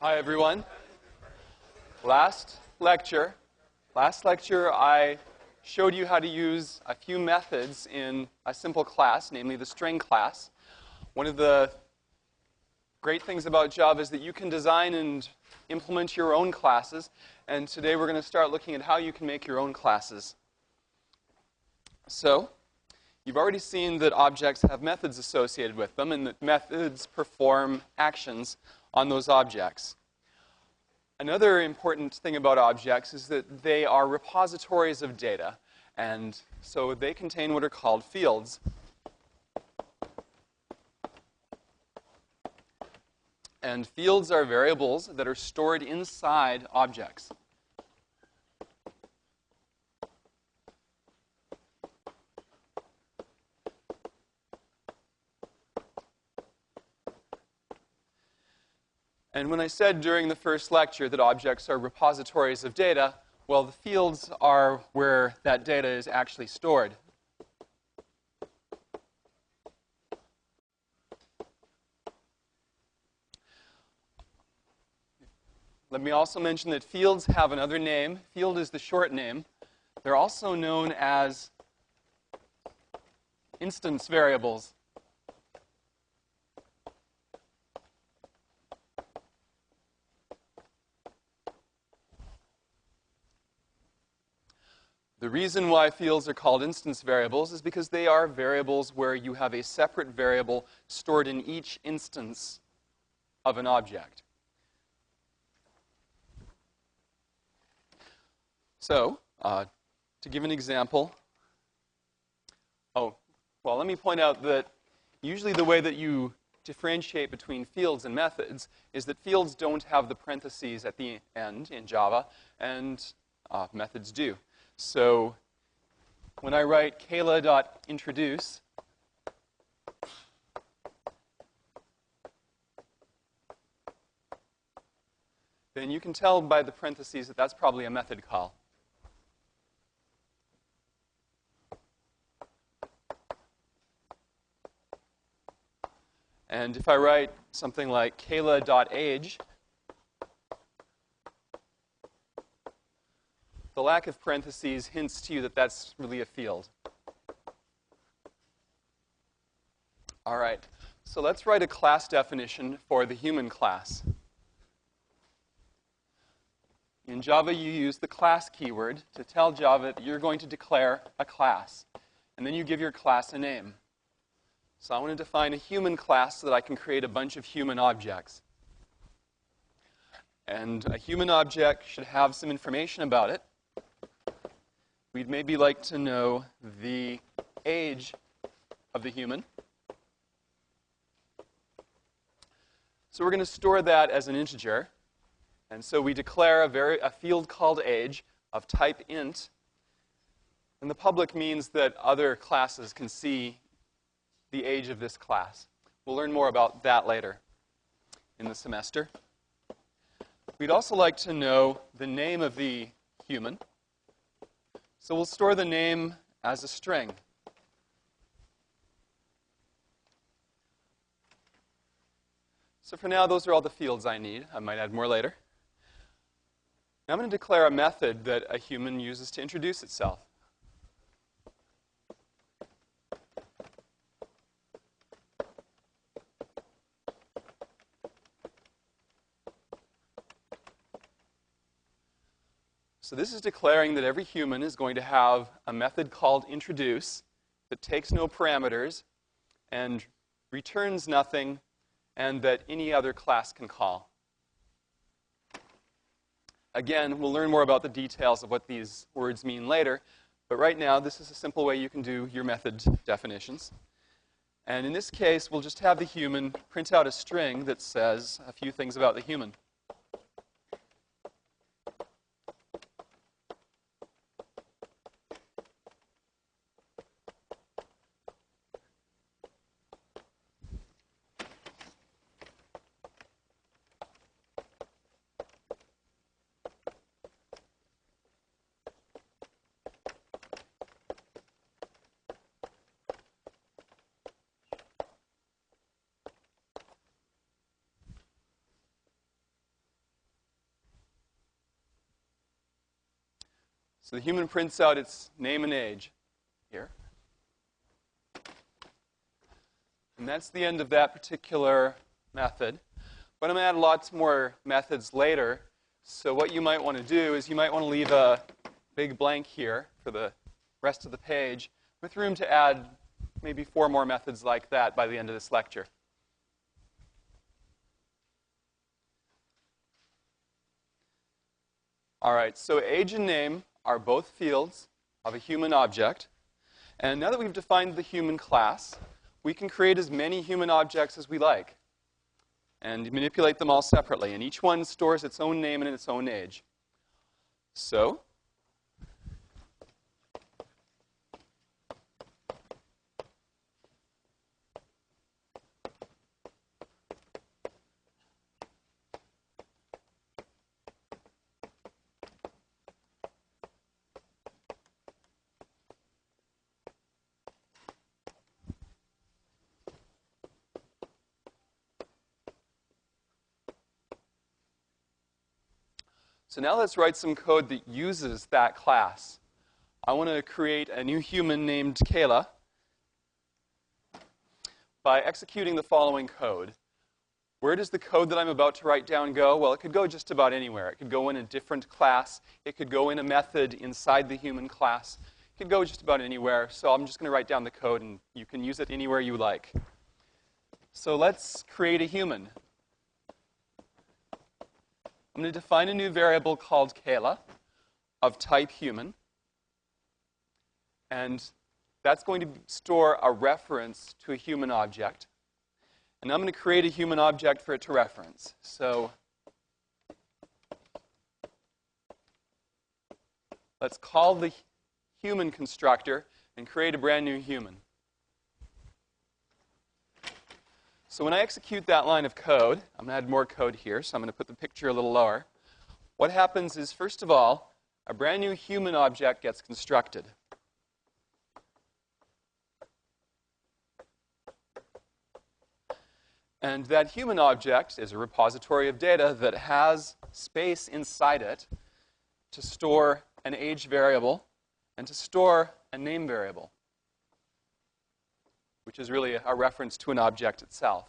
Hi, everyone. Last lecture, I showed you how to use a few methods in a simple class, namely the string class. One of the great things about Java is that you can design and implement your own classes, and today we're going to start looking at how you can make your own classes. So, you've already seen that objects have methods associated with them, and that methods perform actions on those objects. Another important thing about objects is that they are repositories of data, and so they contain what are called fields. And fields are variables that are stored inside objects. And when I said during the first lecture that objects are repositories of data, well, the fields are where that data is actually stored. Let me also mention that fields have another name. Field is the short name. They're also known as instance variables. The reason why fields are called instance variables is because they are variables where you have a separate variable stored in each instance of an object. So, to give an example, let me point out that usually the way that you differentiate between fields and methods is that fields don't have the parentheses at the end in Java, and methods do. So when I write Kayla.introduce, then you can tell by the parentheses that that's probably a method call. And if I write something like Kayla.age, the lack of parentheses hints to you that that's really a field. All right, so let's write a class definition for the human class. In Java, you use the class keyword to tell Java that you're going to declare a class. And then you give your class a name. So I want to define a human class so that I can create a bunch of human objects. And a human object should have some information about it. We'd maybe like to know the age of the human. So we're going to store that as an integer. And so we declare a field called age of type int. And the public means that other classes can see the age of this class. We'll learn more about that later in the semester. We'd also like to know the name of the human. So we'll store the name as a string. So for now, those are all the fields I need. I might add more later. Now I'm going to declare a method that a human uses to introduce itself. So this is declaring that every human is going to have a method called introduce that takes no parameters and returns nothing, and that any other class can call. Again, we'll learn more about the details of what these words mean later, but right now this is a simple way you can do your method definitions. And in this case, we'll just have the human print out a string that says a few things about the human. So the human prints out its name and age here. And that's the end of that particular method. But I'm going to add lots more methods later. So what you might want to do is you might want to leave a big blank here for the rest of the page with room to add maybe 4 more methods like that by the end of this lecture. All right, so age and name are both fields of a human object. And now that we've defined the human class, we can create as many human objects as we like and manipulate them all separately. And each one stores its own name and its own age. So now let's write some code that uses that class. I want to create a new human named Kayla by executing the following code. Where does the code that I'm about to write down go? Well, it could go just about anywhere. It could go in a different class. It could go in a method inside the human class. It could go just about anywhere. So I'm just going to write down the code, and you can use it anywhere you like. So let's create a human. I'm going to define a new variable called Kayla of type human. And that's going to store a reference to a human object. And I'm going to create a human object for it to reference. So let's call the human constructor and create a brand new human. So when I execute that line of code, I'm going to add more code here, so I'm going to put the picture a little lower. What happens is, first of all, a brand new human object gets constructed. And that human object is a repository of data that has space inside it to store an age variable and to store a name variable, which is really a reference to an object itself.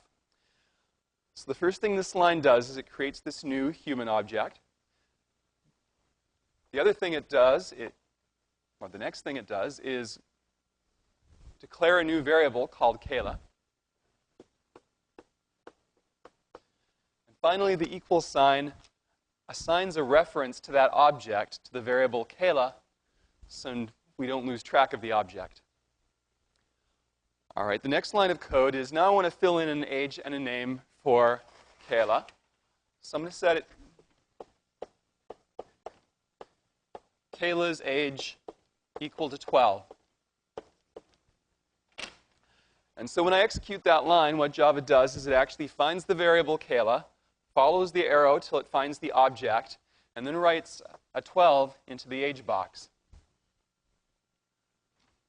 So the first thing this line does is it creates this new human object. The other thing it does, the next thing it does is declare a new variable called Kayla. And finally, the equal sign assigns a reference to that object, to the variable Kayla, so we don't lose track of the object. All right, the next line of code is now I want to fill in an age and a name for Kayla. So I'm going to set it Kayla's age equal to 12. And so when I execute that line, what Java does is it actually finds the variable Kayla, follows the arrow till it finds the object, and then writes a 12 into the age box.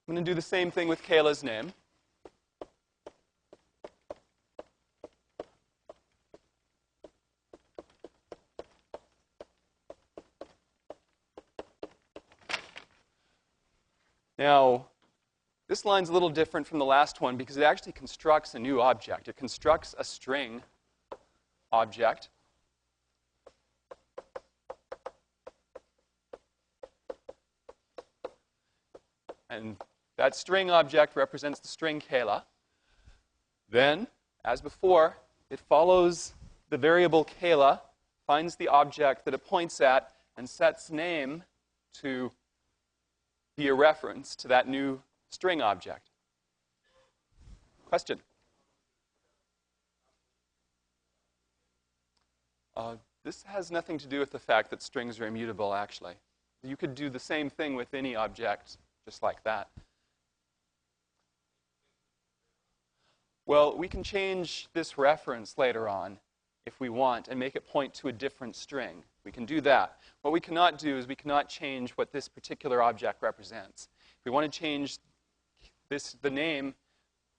I'm going to do the same thing with Kayla's name. Now, this line's a little different from the last one because it actually constructs a new object. It constructs a string object. And that string object represents the string Kayla. Then, as before, it follows the variable Kayla, finds the object that it points at, and sets name to be a reference to that new string object. Question? This has nothing to do with the fact that strings are immutable, actually. You could do the same thing with any object, just like that. Well, we can change this reference later on if we want and make it point to a different string. We can do that. What we cannot do is we cannot change what this particular object represents. If we want to change the name,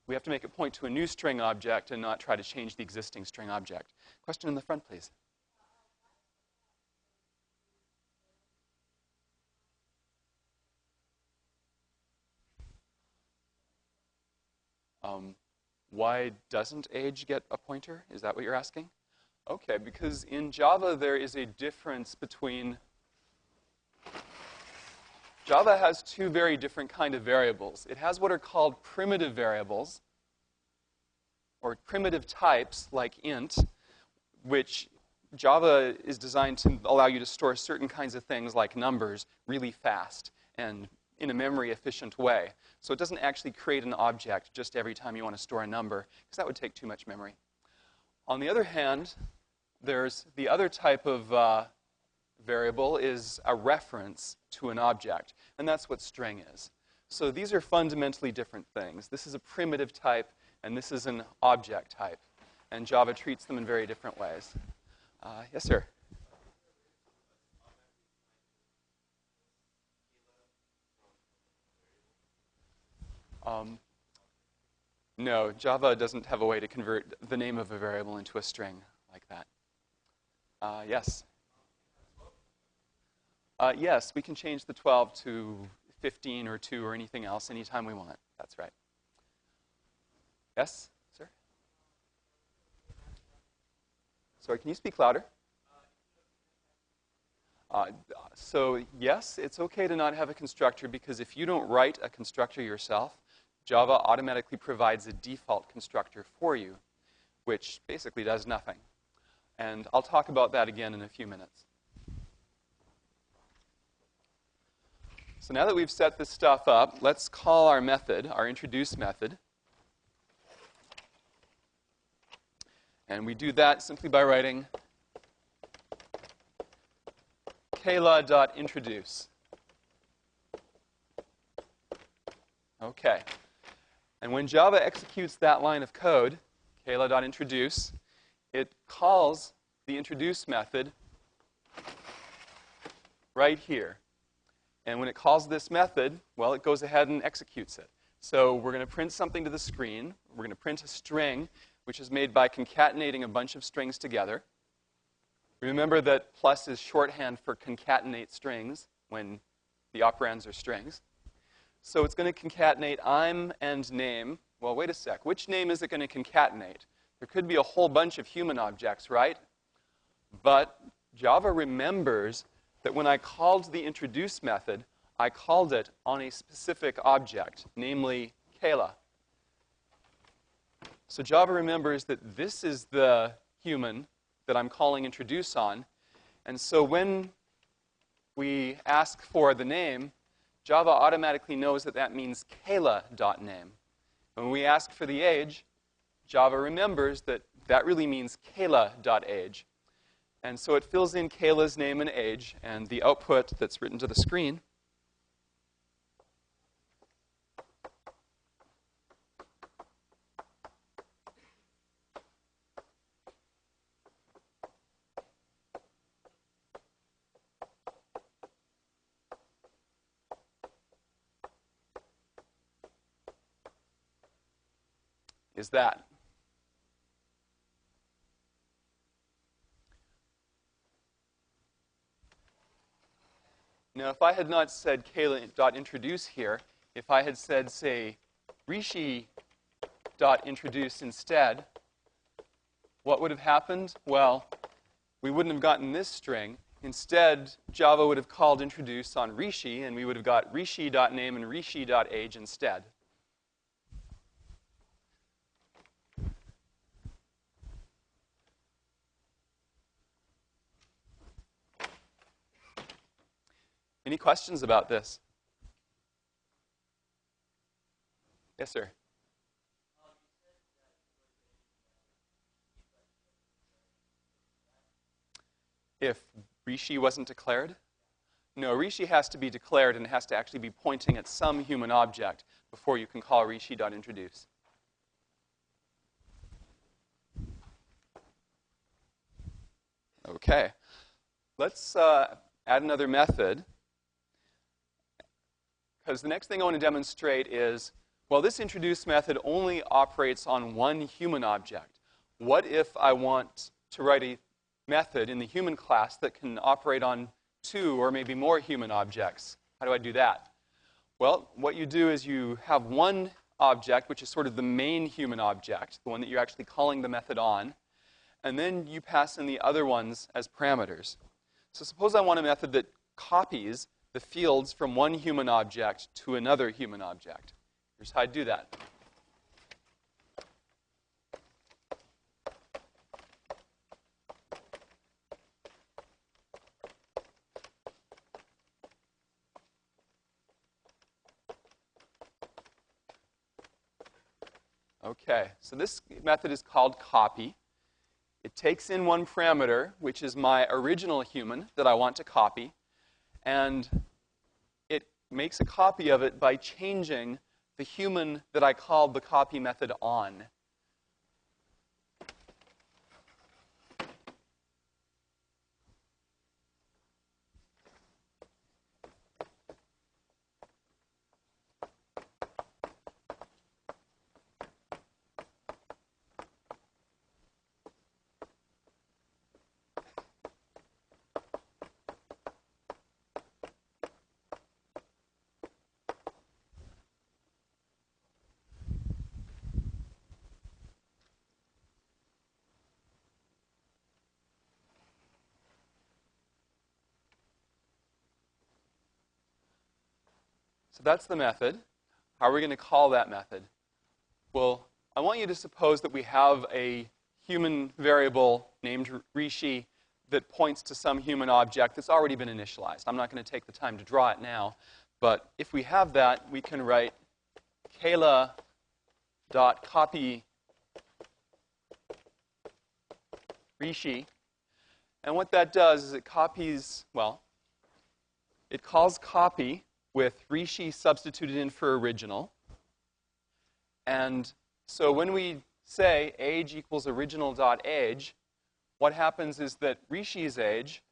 we have to make it point to a new string object and not try to change the existing string object. Question in the front, please. Why doesn't age get a pointer? Is that what you're asking? Okay, because in Java there is a difference between... Java has two very different kind of variables. It has what are called primitive variables, or primitive types like int, which Java is designed to allow you to store certain kinds of things like numbers really fast and in a memory-efficient way. So it doesn't actually create an object just every time you want to store a number, because that would take too much memory. On the other hand, there's the other type of variable is a reference to an object, and that's what string is. So these are fundamentally different things. This is a primitive type, and this is an object type, and Java treats them in very different ways. Yes, sir? No, Java doesn't have a way to convert the name of a variable into a string like that. Yes? Yes, we can change the 12 to 15 or 2 or anything else anytime we want. That's right. Yes, sir? Sorry, can you speak louder? So yes, it's okay to not have a constructor, because if you don't write a constructor yourself, Java automatically provides a default constructor for you, which basically does nothing. And I'll talk about that again in a few minutes. So now that we've set this stuff up, let's call our method, our introduce method. And we do that simply by writing kayla.introduce. Okay. And when Java executes that line of code, kayla.introduce, it calls the introduce method right here. And when it calls this method, well, it goes ahead and executes it. So we're going to print something to the screen. We're going to print a string, which is made by concatenating a bunch of strings together. Remember that plus is shorthand for concatenate strings when the operands are strings. So it's going to concatenate I'm and name. Well, wait a sec. Which name is it going to concatenate? There could be a whole bunch of human objects, right? But Java remembers that when I called the introduce method, I called it on a specific object, namely Kayla. So Java remembers that this is the human that I'm calling introduce on. And so when we ask for the name, Java automatically knows that that means Kayla.name. When we ask for the age, Java remembers that that really means Kayla.age. And so it fills in Kayla's name and age, and the output that's written to the screen is that. Now, if I had not said Kayla.introduce here, if I had said, say, Rishi.introduce instead, what would have happened? Well, we wouldn't have gotten this string. Instead, Java would have called introduce on Rishi, and we would have got Rishi.name and Rishi.age instead. Any questions about this? Yes, sir. If Rishi wasn't declared? No, Rishi has to be declared and has to actually be pointing at some human object before you can call Rishi.introduce. Okay. Let's add another method. Because the next thing I want to demonstrate is, well, this introduce method only operates on one human object. What if I want to write a method in the human class that can operate on 2 or maybe more human objects? How do I do that? Well, what you do is you have one object, which is sort of the main human object, the one that you're actually calling the method on, and then you pass in the other ones as parameters. So suppose I want a method that copies the fields from one human object to another human object. Here's how I do that. Okay, so this method is called copy. It takes in one parameter, which is my original human that I want to copy, and it makes a copy of it by changing the human that I called the copy method on. So that's the method. How are we going to call that method? Well, I want you to suppose that we have a human variable named Rishi that points to some human object that's already been initialized. I'm not going to take the time to draw it now, but if we have that, we can write Kayla.copy Rishi. And what that does is it copies, well, it calls copy with Rishi substituted in for original. And so when we say age equals original.age, what happens is that Rishi's age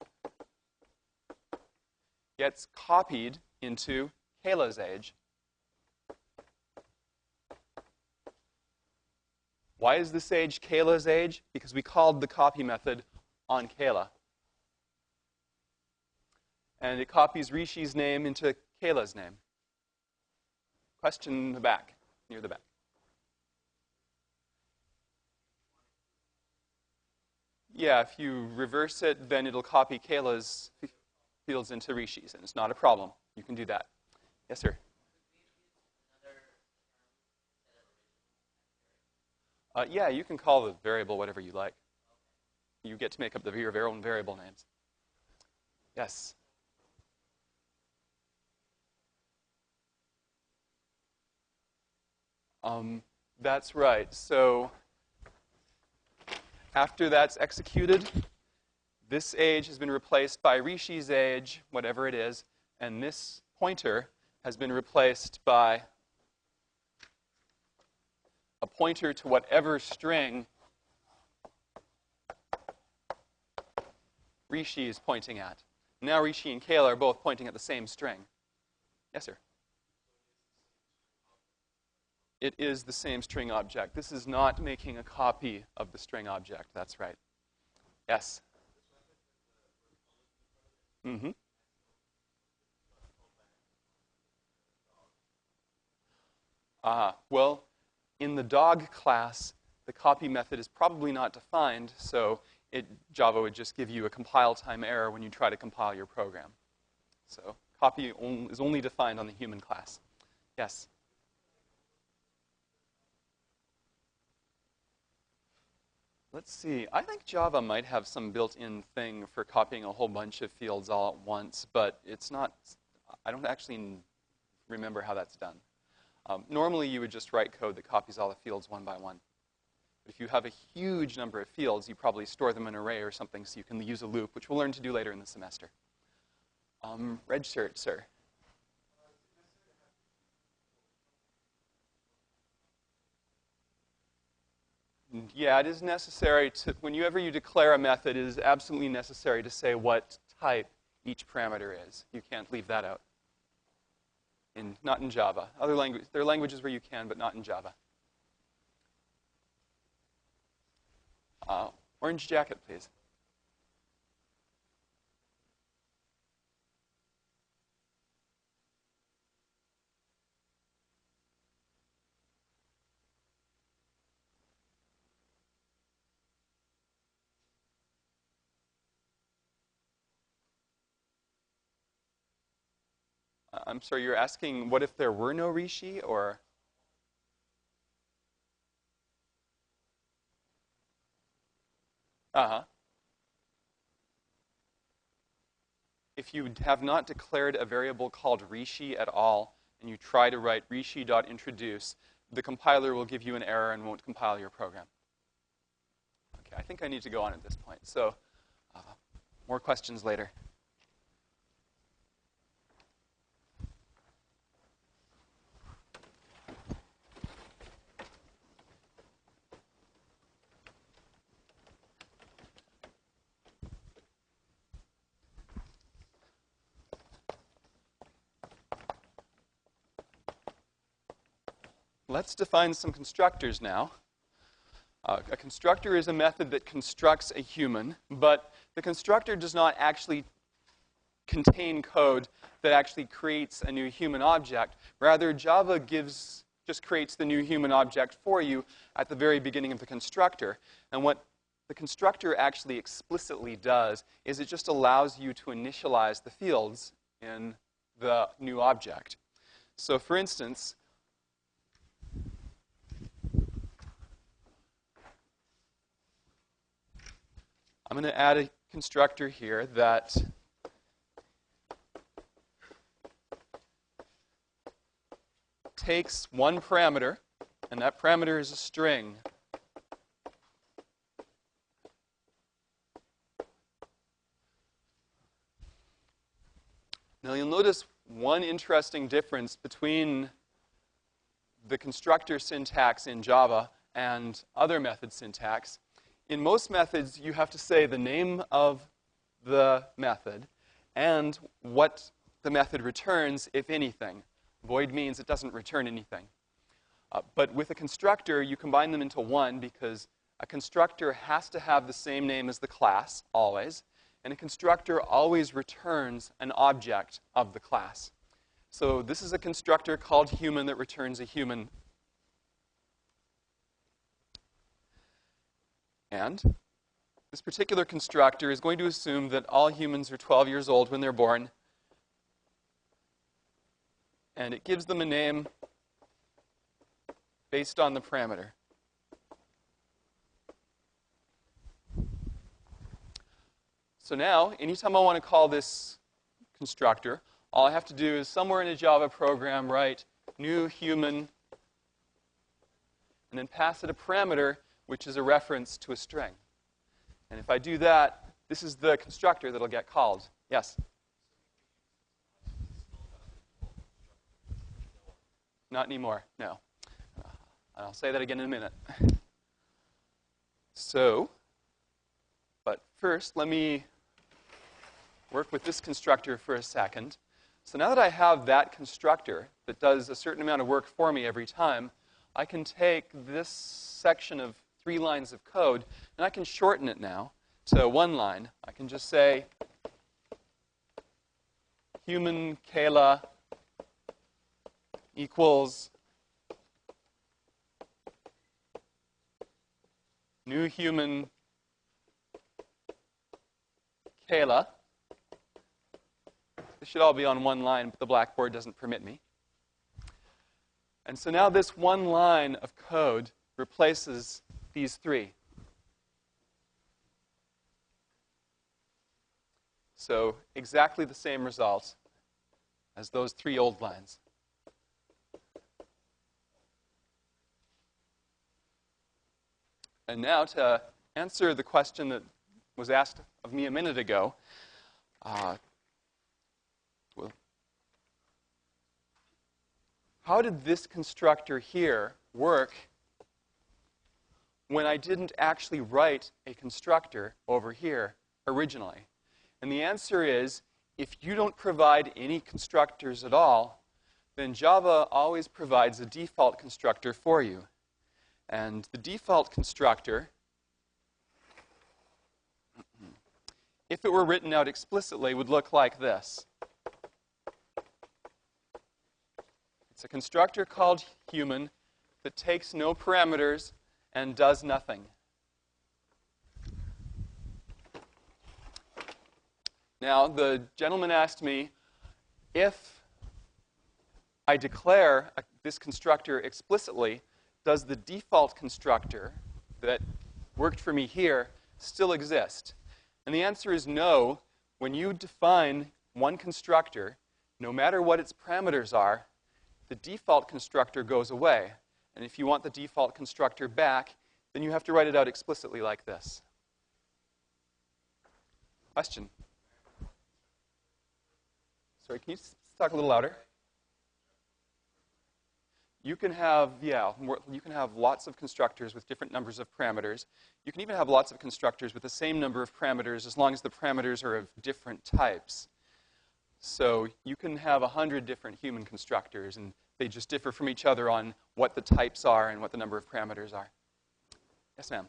gets copied into Kayla's age. Why is this age Kayla's age? Because we called the copy method on Kayla. And it copies Rishi's name into Kayla's name. Question in the back, near the back. Yeah, if you reverse it, then it'll copy Kayla's fields into Rishi's, and it's not a problem. You can do that. Yes, sir? Yeah, you can call the variable whatever you like. You get to make up your own variable names. Yes? That's right. So after that's executed, this age has been replaced by Rishi's age, whatever it is, and this pointer has been replaced by a pointer to whatever string Rishi is pointing at. Now Rishi and Kayla are both pointing at the same string. Yes, sir? It is the same string object. This is not making a copy of the string object. That's right. Yes? Mm-hmm. Well, in the dog class, the copy method is probably not defined, so Java would just give you a compile time error when you try to compile your program. So copy is only defined on the human class. Yes? Let's see. I think Java might have some built-in thing for copying a whole bunch of fields all at once, but it's not, I don't actually remember how that's done. Normally, you would just write code that copies all the fields one by one. But if you have a huge number of fields, you probably store them in an array or something so you can use a loop, which we'll learn to do later in the semester. Red shirt, sir. Yeah, it is necessary to, whenever you declare a method, it is absolutely necessary to say what type each parameter is. You can't leave that out. Not in Java. There are languages where you can, but not in Java. Orange jacket, please. I'm sorry, you're asking what if there were no Rishi, or? Uh-huh. If you have not declared a variable called Rishi at all, and you try to write rishi.introduce, the compiler will give you an error and won't compile your program. Okay, I think I need to go on at this point. So, more questions later. Let's define some constructors now. A constructor is a method that constructs a human, but the constructor does not actually contain code that actually creates a new human object. Rather, Java just creates the new human object for you at the very beginning of the constructor. And what the constructor actually explicitly does is it just allows you to initialize the fields in the new object. So for instance, I'm going to add a constructor here that takes one parameter, and that parameter is a string. Now you'll notice one interesting difference between the constructor syntax in Java and other method syntax. In most methods, you have to say the name of the method and what the method returns, if anything. Void means it doesn't return anything. But with a constructor, you combine them into one because a constructor has to have the same name as the class, always. And a constructor always returns an object of the class. So this is a constructor called human that returns a human. And this particular constructor is going to assume that all humans are 12 years old when they're born. And it gives them a name based on the parameter. So now, anytime I want to call this constructor, all I have to do is somewhere in a Java program write new human and then pass it a parameter which is a reference to a string. And if I do that, this is the constructor that'll get called. Yes? Not anymore, no. I'll say that again in a minute. So, but first, let me work with this constructor for a second. So now that I have that constructor that does a certain amount of work for me every time, I can take this section of 3 lines of code, and I can shorten it now to 1 line. I can just say human Kayla equals new human Kayla. This should all be on 1 line, but the Blackboard doesn't permit me. And so now this 1 line of code replaces these 3. So exactly the same result as those 3 old lines. And now to answer the question that was asked of me a minute ago, how did this constructor here work when I didn't actually write a constructor over here originally? And the answer is, if you don't provide any constructors at all, then Java always provides a default constructor for you. And the default constructor, if it were written out explicitly, would look like this. It's a constructor called human that takes no parameters and does nothing. Now, the gentleman asked me if I declare this constructor explicitly, does the default constructor that worked for me here still exist? And the answer is no. When you define one constructor, no matter what its parameters are, the default constructor goes away. And if you want the default constructor back, then you have to write it out explicitly like this. Question? Sorry, can you talk a little louder? You can have, you can have lots of constructors with different numbers of parameters. You can even have lots of constructors with the same number of parameters as long as the parameters are of different types. So you can have 100 different human constructors, and they just differ from each other on what the types are and what the number of parameters are. Yes, ma'am?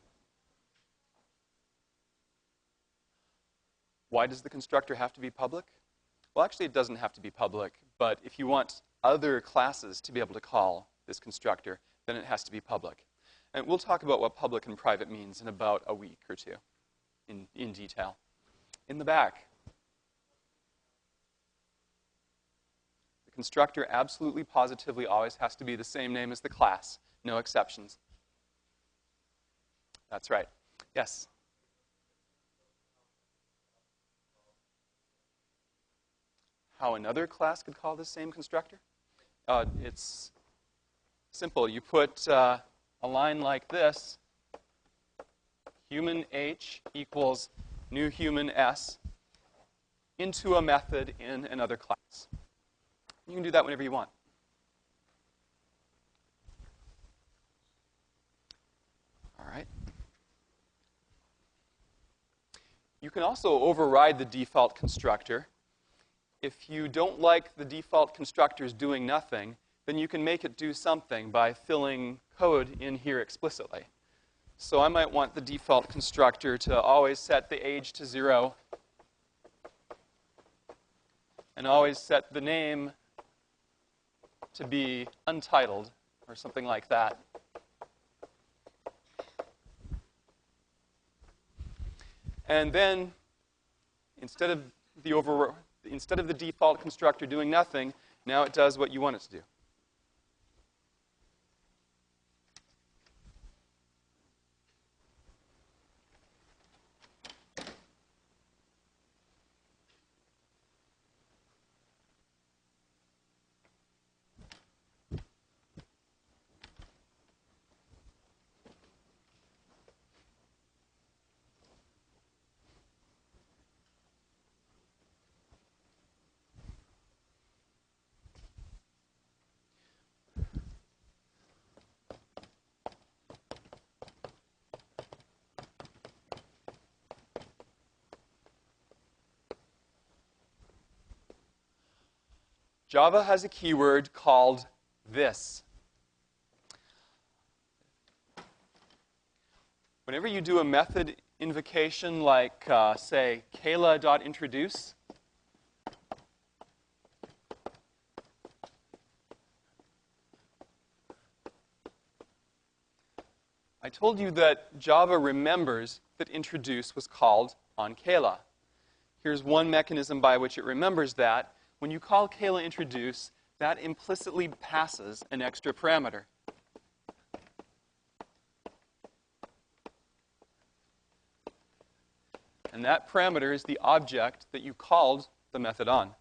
Why does the constructor have to be public? Well, actually, it doesn't have to be public, but if you want other classes to be able to call this constructor, then it has to be public. And we'll talk about what public and private means in about a week or two in detail. In the back. The constructor absolutely, positively always has to be the same name as the class. No exceptions. That's right. Yes? How another class could call the same constructor? It's simple. You put a line like this, human H equals new human S, into a method in another class. You can do that whenever you want. All right. You can also override the default constructor. If you don't like the default constructors doing nothing, then you can make it do something by filling code in here explicitly. So I might want the default constructor to always set the age to 0 and always set the name to be untitled or something like that. And then instead of the default constructor doing nothing, now it does what you want it to do. Java has a keyword called this. Whenever you do a method invocation like, say, Kayla.introduce, I told you that Java remembers that introduce was called on Kayla. Here's one mechanism by which it remembers that. When you call Kayla introduce, that implicitly passes an extra parameter. And that parameter is the object that you called the method on.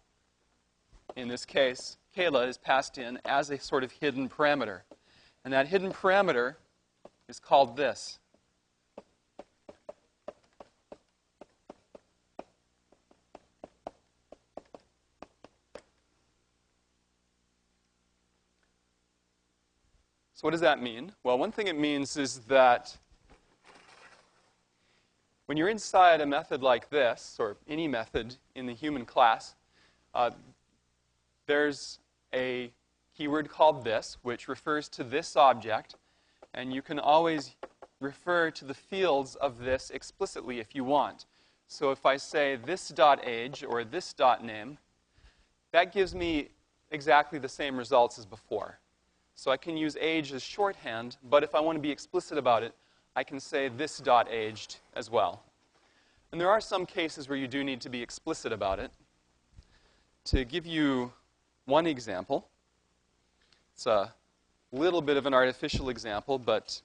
In this case, Kayla is passed in as a sort of hidden parameter. And that hidden parameter is called this. So what does that mean? Well, one thing it means is that when you're inside a method like this, or any method in the human class, there's a keyword called this, which refers to this object, and you can always refer to the fields of this explicitly if you want. So if I say this.age or this.name, that gives me exactly the same results as before. So I can use age as shorthand, but if I want to be explicit about it, I can say this.aged as well. And there are some cases where you do need to be explicit about it. To give you one example, It's a little bit of an artificial example, but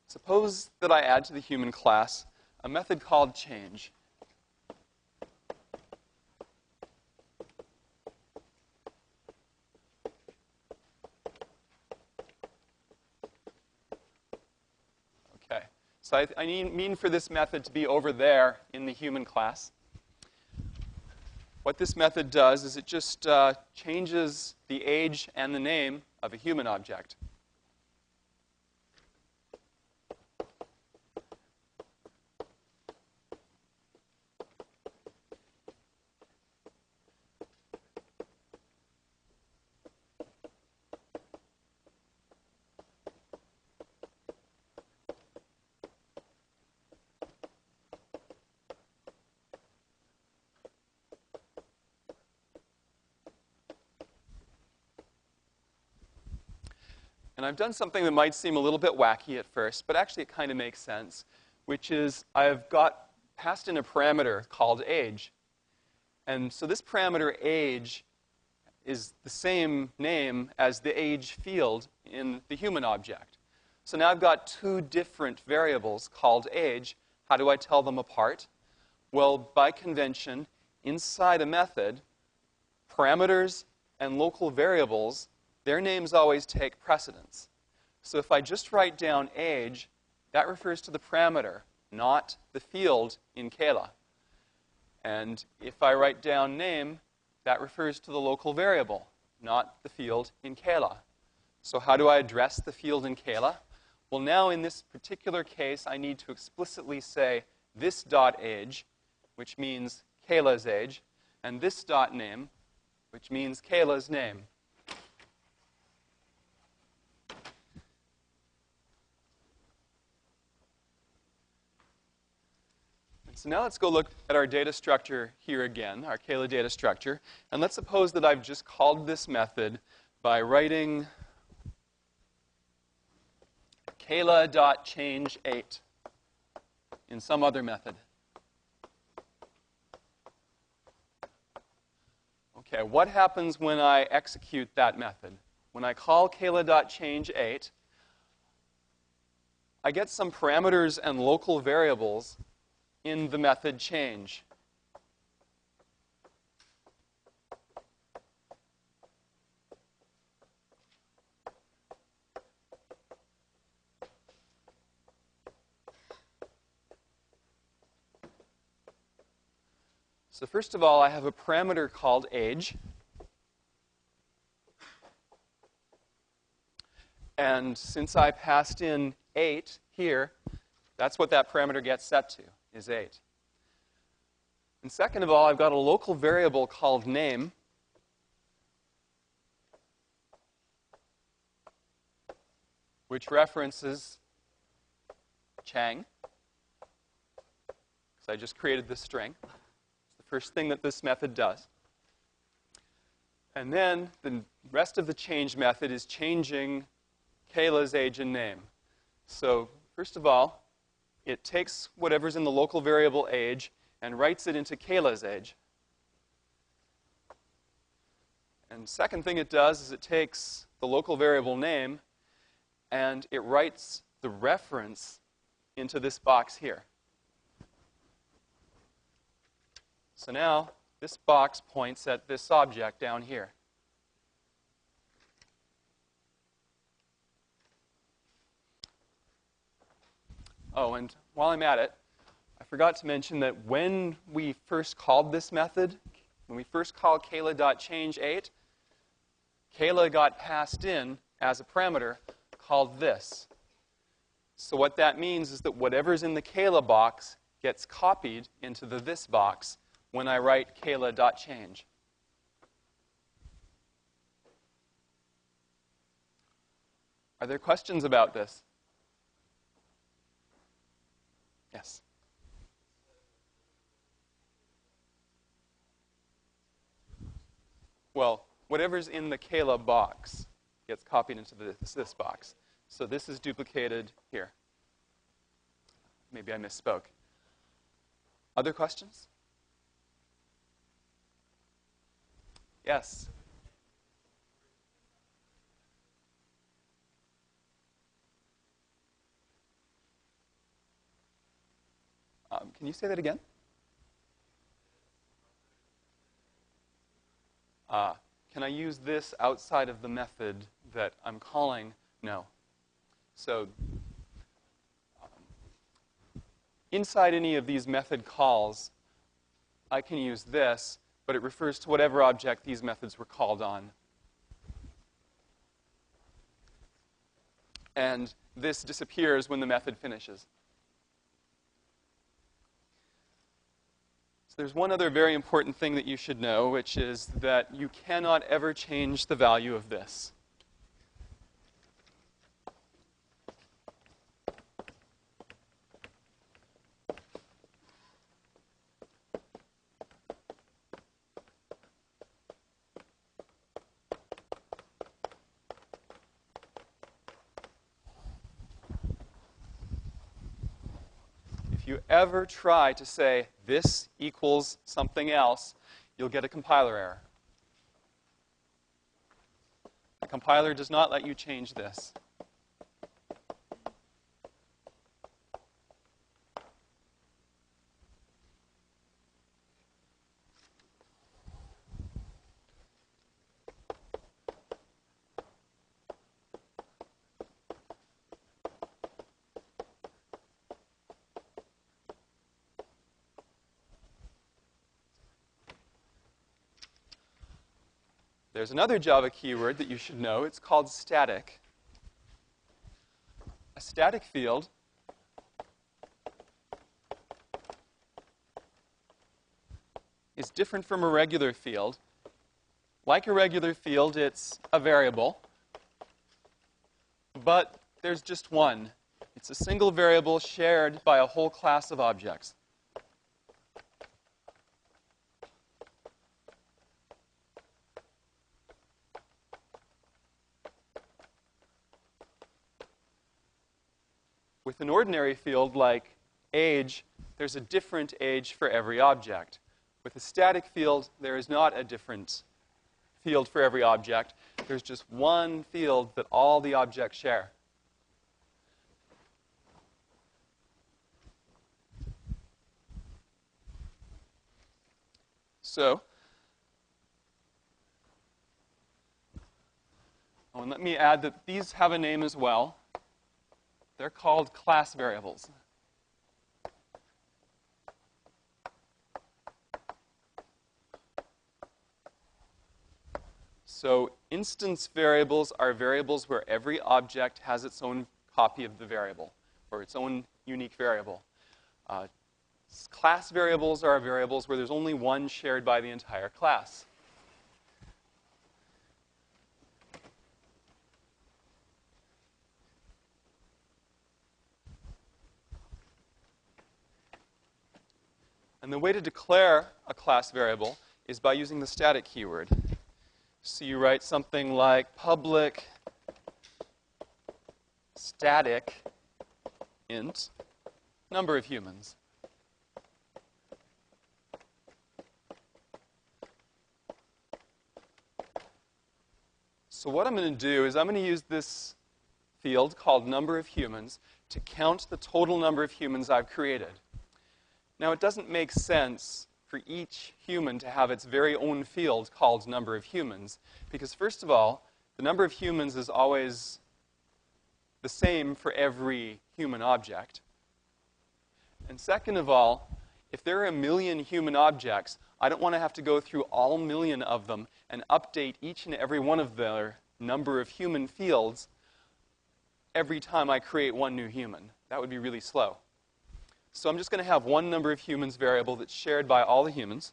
suppose that I add to the human class a method called change. Okay, so I mean for this method to be over there in the human class. What this method does is it just changes the age and the name of a human object. And I've done something that might seem a little bit wacky at first, but actually it kind of makes sense, which is I've passed in a parameter called age. And so this parameter age is the same name as the age field in the human object. So now I've got two different variables called age. How do I tell them apart? Well, by convention, inside a method, parameters and local variables, their names always take precedence. So if I just write down age, that refers to the parameter, not the field in Kayla. And if I write down name, that refers to the local variable, not the field in Kayla. So how do I address the field in Kayla? Well, now in this particular case, I need to explicitly say this dot age, which means Kayla's age, and this dot name, which means Kayla's name. So now let's go look at our data structure here again, our Kayla data structure. And let's suppose that I've just called this method by writing Kayla.change8 in some other method. Okay, what happens when I execute that method? When I call Kayla.change8, I get some parameters and local variables in the method change. So first of all, I have a parameter called age. And since I passed in 8 here, that's what that parameter gets set to, is 8. And second of all, I've got a local variable called name. Which references Chang. Because I just created this string. It's the first thing that this method does. And then the rest of the change method is changing Kayla's age and name. So first of all, it takes whatever's in the local variable age and writes it into Kayla's age. And second thing it does is it takes the local variable name and it writes the reference into this box here. So now this box points at this object down here. Oh, and while I'm at it, I forgot to mention that when we first called this method, when we first called Kayla.change8, Kayla got passed in as a parameter called this. So what that means is that whatever's in the Kayla box gets copied into the this box when I write Kayla.change. Are there questions about this? Yes. Well, whatever's in the Kayla box gets copied into this box. So this is duplicated here. Maybe I misspoke. Other questions? Yes. Can you say that again? Can I use this outside of the method that I'm calling? No. So inside any of these method calls, I can use this, but it refers to whatever object these methods were called on. And this disappears when the method finishes. So there's one other very important thing that you should know, which is that you cannot ever change the value of this. If you ever try to say this equals something else, you'll get a compiler error. The compiler does not let you change this. There's another Java keyword that you should know. It's called static. A static field is different from a regular field. Like a regular field, it's a variable, but there's just one. It's a single variable shared by a whole class of objects. With an ordinary field like age, there's a different age for every object. With a static field, there is not a different field for every object. There's just one field that all the objects share. So, oh, and let me add that these have a name as well. They're called class variables. So instance variables are variables where every object has its own copy of the variable, or its own unique variable. Class variables are variables where there's only one shared by the entire class. And the way to declare a class variable is by using the static keyword. So you write something like public static int number of humans. So what I'm going to do is I'm going to use this field called number of humans to count the total number of humans I've created. Now, it doesn't make sense for each human to have its very own field called number of humans, because first of all, the number of humans is always the same for every human object. And second of all, if there are a million human objects, I don't want to have to go through all million of them and update each and every one of their number of human fields every time I create one new human. That would be really slow. So I'm just going to have one number of humans variable that's shared by all the humans.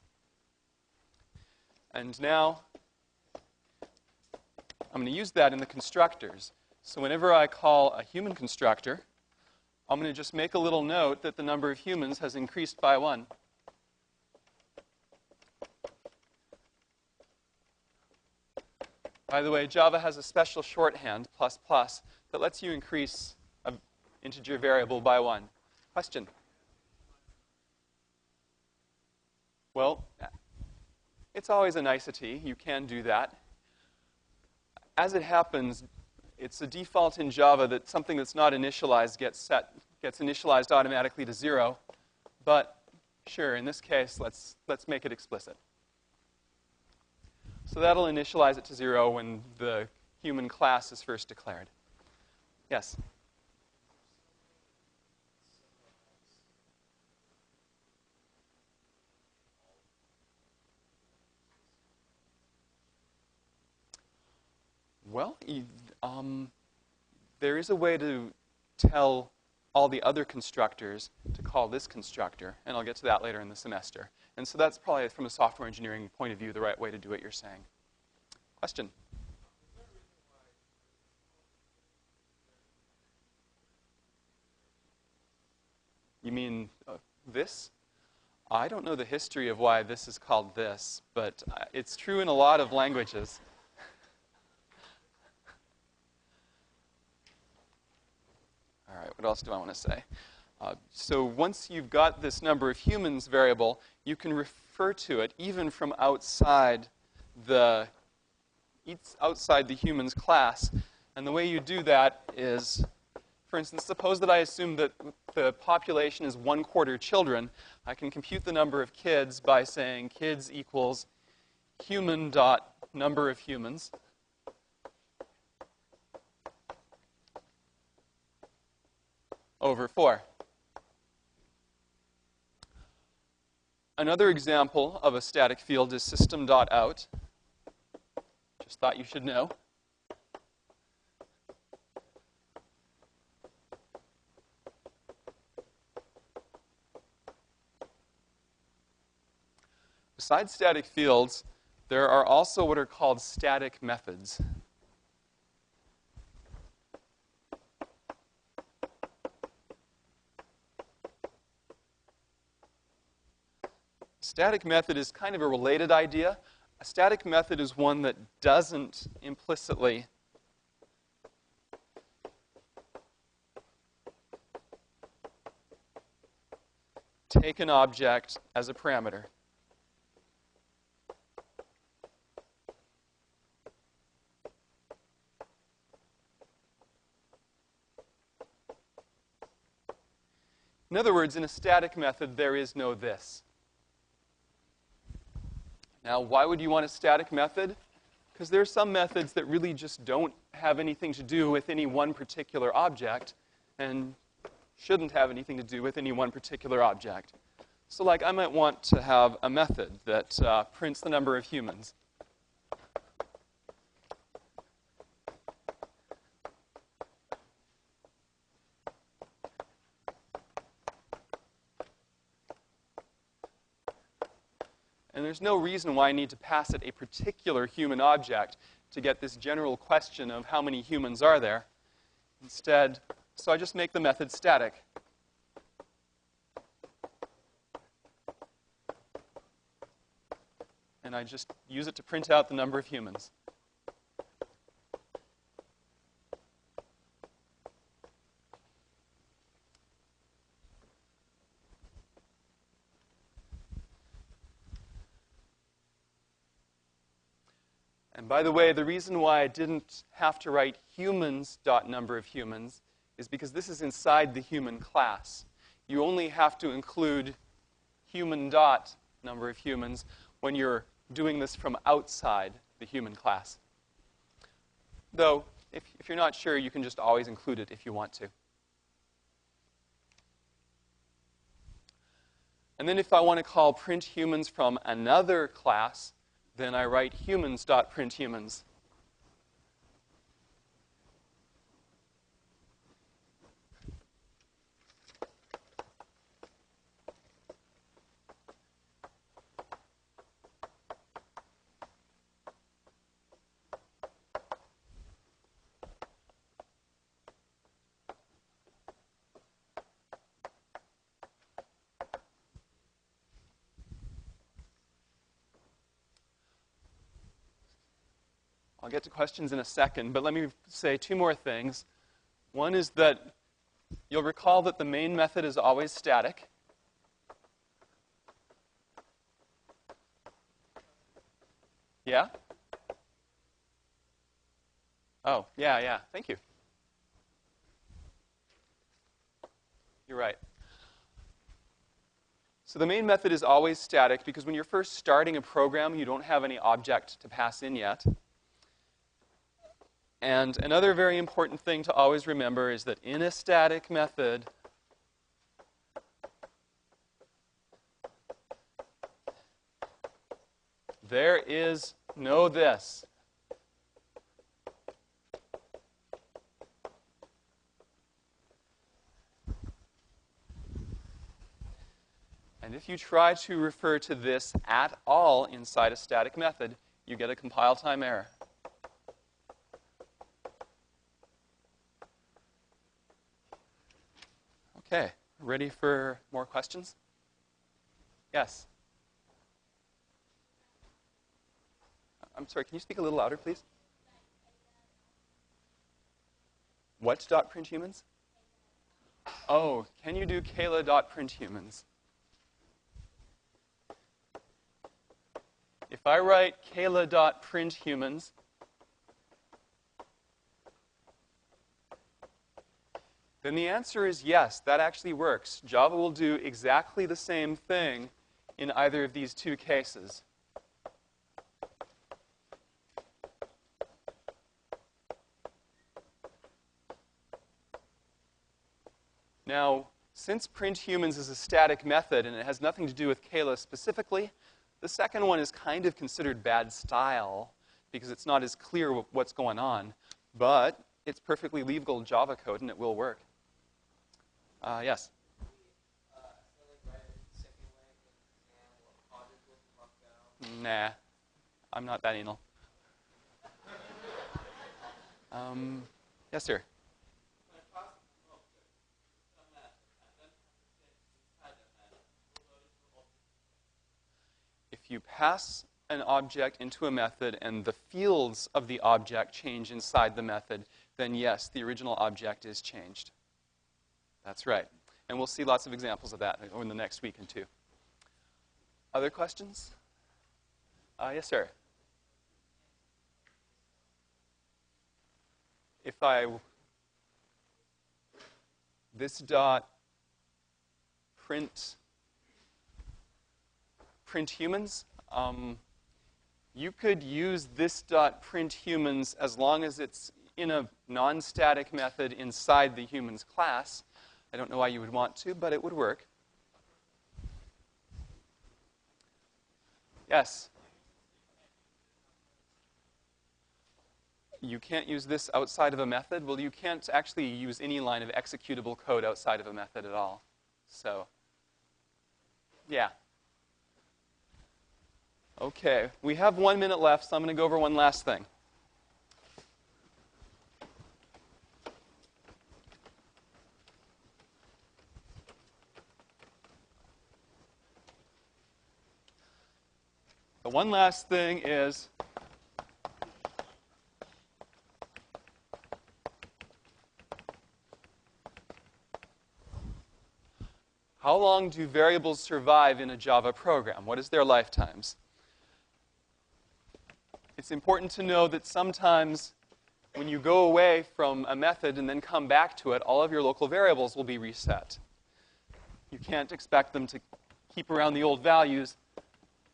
And now I'm going to use that in the constructors. So whenever I call a human constructor, I'm going to just make a little note that the number of humans has increased by 1. By the way, Java has a special shorthand, ++, that lets you increase an integer variable by 1. Question? Well, it's always a nicety. You can do that. As it happens, it's a default in Java that something that's not initialized gets initialized automatically to 0. But Sure, in this case, let's make it explicit. So that'll initialize it to 0 when the human class is first declared. Yes? Well, there is a way to tell all the other constructors to call this constructor, and I'll get to that later in the semester. And so that's probably, from a software engineering point of view, the right way to do what you're saying. Question? You mean this? I don't know the history of why this is called this, but it's true in a lot of languages. All right, what else do I want to say? So once you've got this number of humans variable, you can refer to it even from outside the humans class. And the way you do that is, for instance, suppose that I assume that the population is 1/4 children. I can compute the number of kids by saying kids equals human dot number of humans. Over 4. Another example of a static field is system.out. Just thought you should know. Besides static fields, there are also what are called static methods. Static method is kind of a related idea. A static method is one that doesn't implicitly take an object as a parameter. In other words, in a static method, there is no this. Now, why would you want a static method? Because there are some methods that really just don't have anything to do with any one particular object and shouldn't have anything to do with any one particular object. So like I might want to have a method that prints the number of humans. And there's no reason why I need to pass it a particular human object to get this general question of how many humans are there. Instead, so I just make the method static. And I just use it to print out the number of humans. And by the way, the reason why I didn't have to write humans.number of humans is because this is inside the human class. You only have to include human.number of humans when you're doing this from outside the human class. Though, if you're not sure, you can just always include it if you want to. And then if I want to call print humans from another class, then I write humans.printhumans. I'll get to questions in a second, but let me say two more things. One is that you'll recall that the main method is always static. Yeah? Oh, yeah, thank you. You're right. So the main method is always static because when you're first starting a program, you don't have any object to pass in yet. And another very important thing to always remember is that in a static method, there is no this. And if you try to refer to this at all inside a static method, you get a compile time error. Okay, ready for more questions? Yes? I'm sorry, can you speak a little louder, please? What dot print humans? Oh, can you do Kayla dot print humans? If I write Kayla dot print humans, then the answer is yes, that actually works. Java will do exactly the same thing in either of these two cases. Now, since print humans is a static method and it has nothing to do with Kayla specifically, the second one is kind of considered bad style because it's not as clear what's going on. But it's perfectly legal Java code and it will work. Yes? Nah, I'm not that anal. Yes, sir? If you pass an object into a method and the fields of the object change inside the method, then yes, the original object is changed. That's right. And we'll see lots of examples of that in the next week or two. Other questions? Yes, sir. If this dot print humans, you could use this dot print humans as long as it's in a non-static method inside the humans class. I don't know why you would want to, but it would work. Yes? You can't use this outside of a method? Well, you can't actually use any line of executable code outside of a method at all. So, yeah. Okay, we have 1 minute left, so I'm going to go over one last thing. The one last thing is how long do variables survive in a Java program? What is their lifetimes? It's important to know that sometimes when you go away from a method and then come back to it, all of your local variables will be reset. You can't expect them to keep around the old values.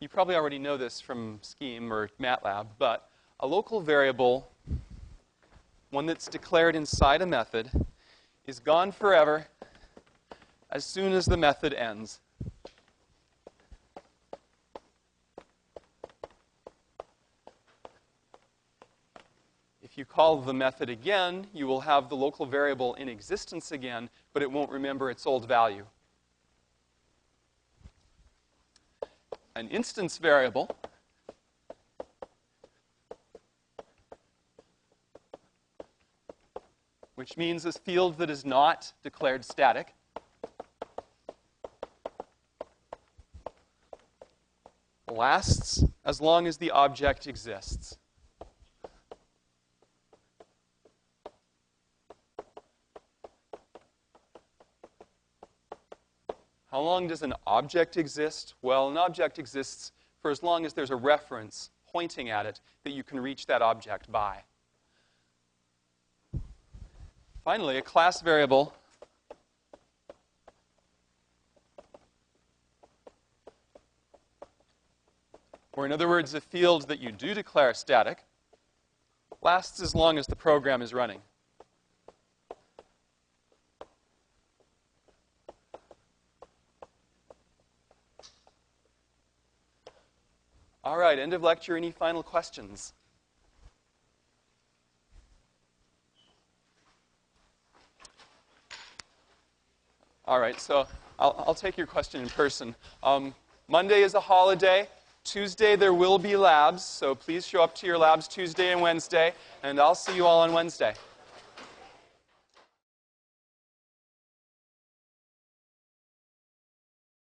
You probably already know this from Scheme or MATLAB, but a local variable, one that's declared inside a method, is gone forever as soon as the method ends. If you call the method again, you will have the local variable in existence again, but it won't remember its old value. An instance variable which means a field that is not declared static, lasts as long as the object exists. How long does an object exist? Well, an object exists for as long as there's a reference pointing at it that you can reach that object by. Finally, a class variable or in other words, a field that you do declare static, lasts as long as the program is running. All right, end of lecture. Any final questions? All right, so I'll take your question in person. Monday is a holiday. Tuesday there will be labs, so please show up to your labs Tuesday and Wednesday, and I'll see you all on Wednesday.